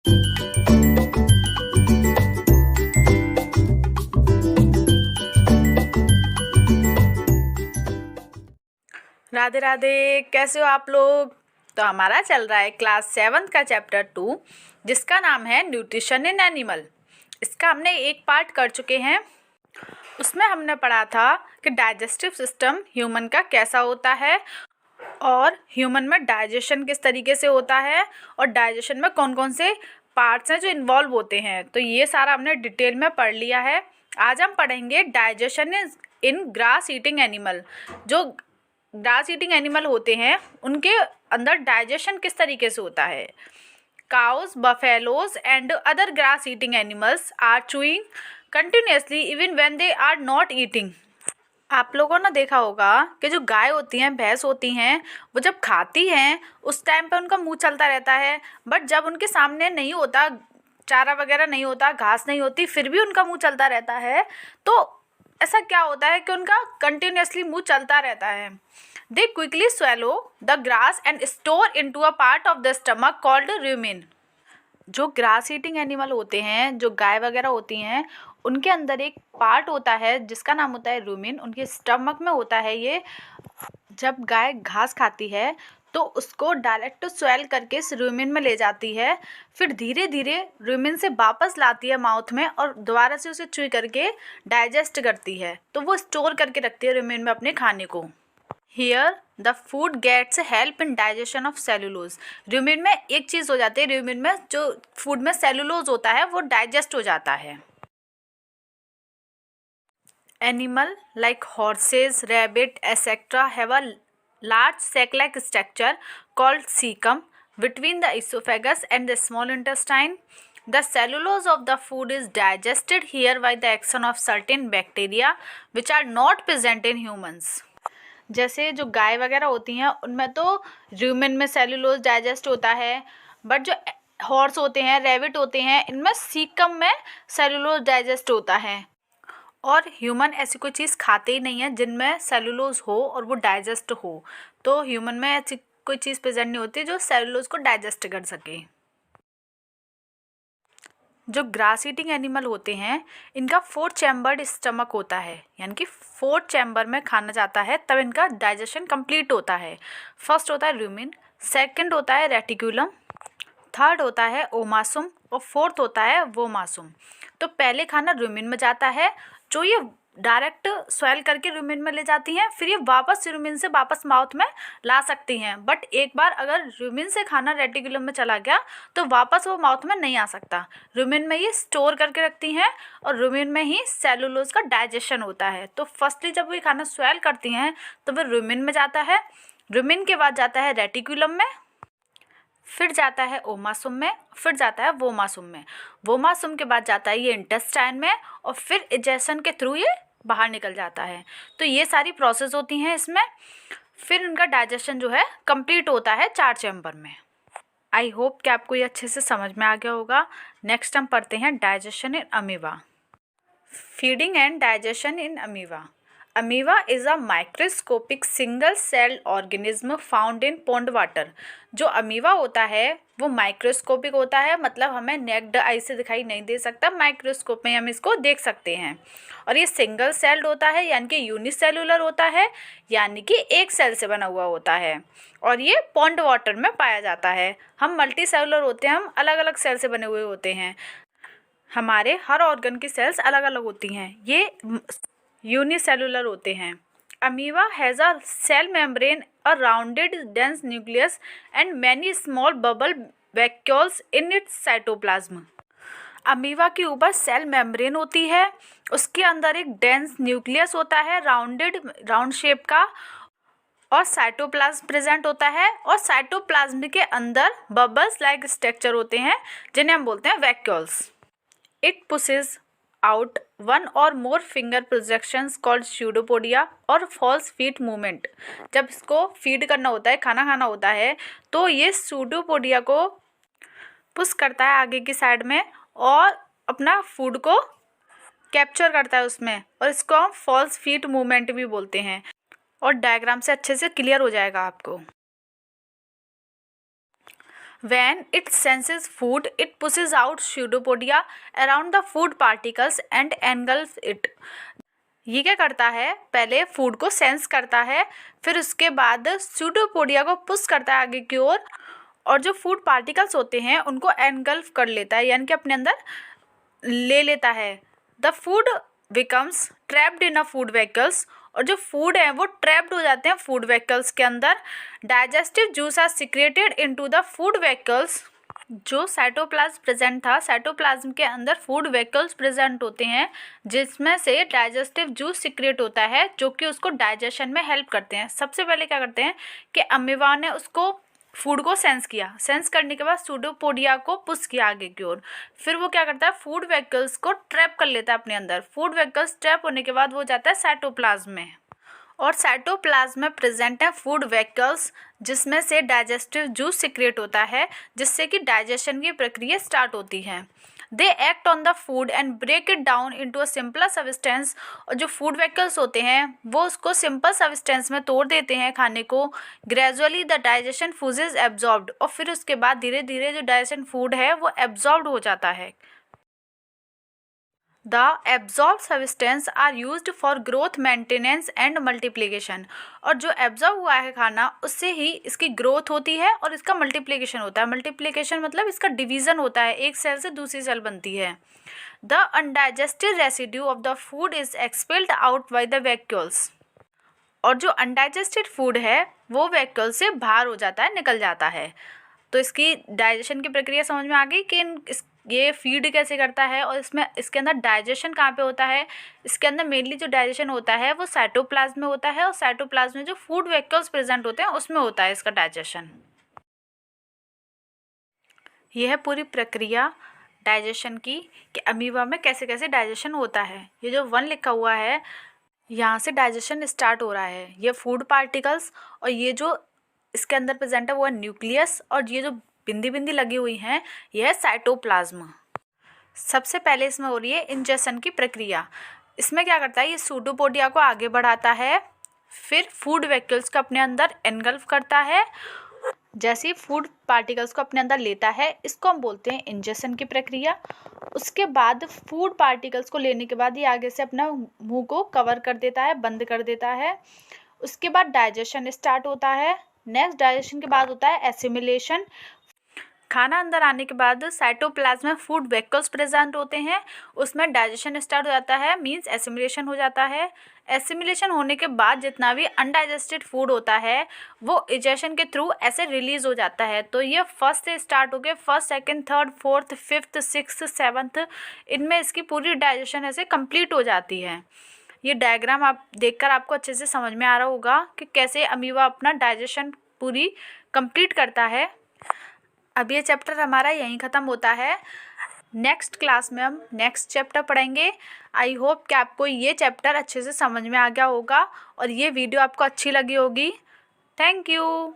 राधे राधे, कैसे हो आप लोग। तो हमारा चल रहा है क्लास 7 का चैप्टर 2, जिसका नाम है न्यूट्रिशन इन एनिमल। इसका हमने एक पार्ट कर चुके हैं। उसमें हमने पढ़ा था कि डाइजेस्टिव सिस्टम ह्यूमन का कैसा होता है और ह्यूमन में डाइजेशन किस तरीके से होता है और डाइजेशन में कौन कौन से पार्ट्स हैं जो इन्वॉल्व होते हैं। तो ये सारा हमने डिटेल में पढ़ लिया है। आज हम पढ़ेंगे डाइजेशन इन ग्रास ईटिंग एनिमल। जो ग्रास ईटिंग एनिमल होते हैं उनके अंदर डाइजेशन किस तरीके से होता है। Cows, buffaloes and other grass eating animals are chewing continuously even when they are not eating. आप लोगों ने देखा होगा कि जो गाय होती हैं, भैंस होती हैं, वो जब खाती हैं उस टाइम पे उनका मुंह चलता रहता है। बट जब उनके सामने नहीं होता, चारा वगैरह नहीं होता, घास नहीं होती, फिर भी उनका मुंह चलता रहता है। तो ऐसा क्या होता है कि उनका कंटिन्यूसली मुंह चलता रहता है। दे quickly swallow the grass and store into a part of the stomach called rumen. जो ग्रास ईटिंग एनिमल होते हैं, जो गाय वगैरह होती हैं, उनके अंदर एक पार्ट होता है जिसका नाम होता है रूमेन। उनके स्टमक में होता है ये। जब गाय घास खाती है तो उसको डायरेक्ट स्वेल करके इस रूमेन में ले जाती है, फिर धीरे धीरे रूमेन से वापस लाती है माउथ में और दोबारा से उसे च्यूई करके डाइजेस्ट करती है। तो वो स्टोर करके रखती है रूमेन में अपने खाने को। Here the food gets help in digestion of cellulose. Rumen में एक चीज़ हो जाती है, रूमेन में जो फूड में सेलुलोज होता है वो डाइजेस्ट हो जाता है। Animal like horse's, rabbit etcetera have a large sac-like structure called cecum between the esophagus and the small intestine. The cellulose of the food is digested here by the action of certain bacteria which are not present in humans. जैसे जो गाय वगैरह होती हैं उनमें तो rumen में cellulose digest होता है, बट जो हॉर्स होते हैं, रैबिट होते हैं, इनमें सीकम में सेलुलोज डाइजेस्ट होता है। और ह्यूमन ऐसी कोई चीज़ खाते ही नहीं है जिनमें सेलुलोज हो और वो डाइजेस्ट हो। तो ह्यूमन में ऐसी कोई चीज़ प्रेजेंट नहीं होती जो सेलुलोज को डाइजेस्ट कर सके। जो ग्रास ईटिंग एनिमल होते हैं इनका 4 चैम्बर्ड स्टमक होता है, यानी कि 4 चैम्बर में खाना जाता है तब इनका डाइजेशन कंप्लीट होता है। फर्स्ट होता है रूमेन, सेकंड होता है रेटिकुलम, थर्ड होता है ओमासुम और फोर्थ होता है वोमासुम। तो पहले खाना रूमेन में जाता है, जो ये डायरेक्ट स्वेल करके रूमेन में ले जाती हैं, फिर ये वापस रूमेन से वापस माउथ में ला सकती हैं। बट एक बार अगर रूमेन से खाना रेटिकुलम में चला गया तो वापस वो माउथ में नहीं आ सकता। रूमेन में ये स्टोर करके रखती हैं और रूमेन में ही सेलुलोज का डाइजेशन होता है। तो फर्स्टली जब ये खाना स्वेल करती हैं तो वो रूमेन में जाता है, रूमेन के बाद जाता है रेटिकुलम में, फिर जाता है ओमासुम में, फिर जाता है वोमासुम में, वोमासुम के बाद जाता है ये इंटेस्टाइन में और फिर इजेशन के थ्रू ये बाहर निकल जाता है। तो ये सारी प्रोसेस होती हैं इसमें। फिर उनका डाइजेशन जो है कंप्लीट होता है 4 चैम्बर में। आई होप कि आपको ये अच्छे से समझ में आ गया होगा। नेक्स्ट हम पढ़ते हैं digestion in amoeba. Feeding and digestion in amoeba. Amoeba is a microscopic single cell organism found in pond water. जो अमीबा होता है वो माइक्रोस्कोपिक होता है, मतलब हमें नेक्ड आई से दिखाई नहीं दे सकता, माइक्रोस्कोप में हम इसको देख सकते हैं। और ये सिंगल सेल्ड होता है, यानी कि यूनिसेलुलर होता है, यानी कि एक सेल से बना हुआ होता है। और ये पॉन्ड वाटर में पाया जाता है। हम मल्टी सेलुलर होते हैं, हम अलग अलग सेल से बने हुए होते हैं। हमारे हर ऑर्गन की सेल्स अलग अलग होती हैं, ये यूनिसेलुलर होते हैं। Amoeba has a cell membrane, a rounded dense nucleus and many small bubble vacuoles in its cytoplasm. Amoeba के ऊपर सेल मेम्ब्रेन होती है, उसके अंदर एक डेंस न्यूक्लियस होता है राउंड शेप का, और साइटोप्लाज्म प्रेजेंट होता है। और साइटोप्लाज्म के अंदर बबल्स लाइक स्ट्रक्चर होते हैं जिन्हें हम बोलते हैं vacuoles. It pushes out one और मोर फिंगर प्रोजेक्शंस कॉल्ड स्यूडोपोडिया और फॉल्स फीट मूवमेंट। जब इसको फीड करना होता है, खाना खाना होता है, तो ये स्यूडोपोडिया को पुश करता है आगे की साइड में और अपना फूड को कैप्चर करता है उसमें, और इसको हम फॉल्स फीट मूवमेंट भी बोलते हैं। और डायग्राम से अच्छे से क्लियर हो जाएगा आपको। When it senses food, it pushes out pseudopodia around the food particles and engulfs it. ये क्या करता है, पहले फूड को सेंस करता है, फिर उसके बाद स्यूडोपोडिया को पुश करता है आगे की ओर, और जो फूड पार्टिकल्स होते हैं उनको एनगल्फ कर लेता है, यानी कि अपने अंदर ले लेता है. The food becomes trapped in a food vehicles, और जो फूड है वो ट्रैप्ड हो जाते हैं फूड वेहिकल्स के अंदर. Digestive juice are secreted into the food vehicles. जो साइटोप्लाज्म प्रेजेंट था, साइटोप्लाज्म के अंदर फूड वेहिकल्स प्रेजेंट होते हैं जिसमें से डाइजेस्टिव जूस सिक्रेट होता है जो कि उसको डाइजेशन में हेल्प करते हैं. सबसे पहले क्या करते हैं कि अमीबा ने उसको फूड को सेंस किया, सेंस करने के बाद स्यूडोपोडिया को पुश किया आगे की ओर, फिर वो क्या करता है फूड वेहिकल्स को ट्रैप कर लेता है अपने अंदर. फूड वेहिकल्स ट्रैप होने के बाद वो जाता है साइटोप्लाज्म में, और साइटोप्लाज्म में प्रेजेंट है फूड वेहिकल्स जिसमें से डाइजेस्टिव जूस सिक्रेट होता है जिससे कि डाइजेशन की प्रक्रिया स्टार्ट होती है. They act on the food and break it down into a simple substance, और जो फूड वेहिकल्स होते हैं वो उसको सिंपल सब्सटेंस में तोड़ देते हैं खाने को. Gradually the digestion food is absorbed, और फिर उसके बाद धीरे धीरे जो डाइजेशन फूड है वो एब्जॉर्ब्ड हो जाता है. The absorbed substance are used for growth, maintenance and multiplication. और जो एब्जॉर्ब हुआ है खाना उससे ही इसकी ग्रोथ होती है और इसका मल्टीप्लिकेशन होता है. मल्टीप्लिकेशन मतलब इसका डिवीज़न होता है, एक सेल से दूसरी सेल बनती है. The undigested residue of the food is expelled out by the vacuoles, और जो अनडाइजेस्टेड फूड है वो वैक्यूल से बाहर हो जाता है, निकल जाता है. तो इसकी डाइजेशन की प्रक्रिया समझ में आ गई कि ये फीड कैसे करता है, और इसमें इसके अंदर डाइजेशन कहाँ पे होता है. इसके अंदर मेनली जो डाइजेशन होता है वो साइटोप्लाज्म में होता है, और साइटोप्लाज्म में जो फूड वेहिकल्स प्रेजेंट होते हैं उसमें होता है इसका डाइजेशन. यह है पूरी प्रक्रिया डाइजेशन की कि अमीबा में कैसे कैसे डाइजेशन होता है. ये जो 1 लिखा हुआ है यहाँ से डाइजेशन स्टार्ट हो रहा है. ये फूड पार्टिकल्स, और ये जो इसके अंदर प्रेजेंट है वो है न्यूक्लियस, और ये जो बिंदी बिंदी लगी हुई हैं यह है साइटोप्लाज्म. सबसे पहले इसमें हो रही है इंजेक्शन की प्रक्रिया. इसमें क्या करता है, ये स्यूडोपोडिया को आगे बढ़ाता है, फिर फूड वेहिकल्स को अपने अंदर एनगल्फ करता है. जैसे ही फूड पार्टिकल्स को अपने अंदर लेता है इसको हम बोलते हैं इंजेक्शन की प्रक्रिया. उसके बाद फूड पार्टिकल्स को लेने के बाद ये आगे से अपना मुंह को कवर कर देता है, बंद कर देता है. उसके बाद डाइजेशन स्टार्ट होता है. नेक्स्ट डाइजेशन के बाद होता है एसिमिलेशन. खाना अंदर आने के बाद साइटोप्लाज्म में फूड वेहिकल्स प्रेजेंट होते हैं, उसमें डाइजेशन स्टार्ट हो जाता है, मींस एसिमिलेशन हो जाता है. एसिमिलेशन होने के बाद जितना भी अनडाइजेस्टेड फूड होता है वो इजेशन के थ्रू ऐसे रिलीज हो जाता है. तो ये फर्स्ट से स्टार्ट हो गए, first, second, third, fourth, fifth, sixth, seventh, इनमें इसकी पूरी डाइजेशन ऐसे कंप्लीट हो जाती है. ये डायग्राम आप देखकर आपको अच्छे से समझ में आ रहा होगा कि कैसे अमीबा अपना डाइजेशन पूरी कंप्लीट करता है. अब ये चैप्टर हमारा यहीं ख़त्म होता है. नेक्स्ट क्लास में हम नेक्स्ट चैप्टर पढ़ेंगे. आई होप कि आपको ये चैप्टर अच्छे से समझ में आ गया होगा और ये वीडियो आपको अच्छी लगी होगी. Thank you.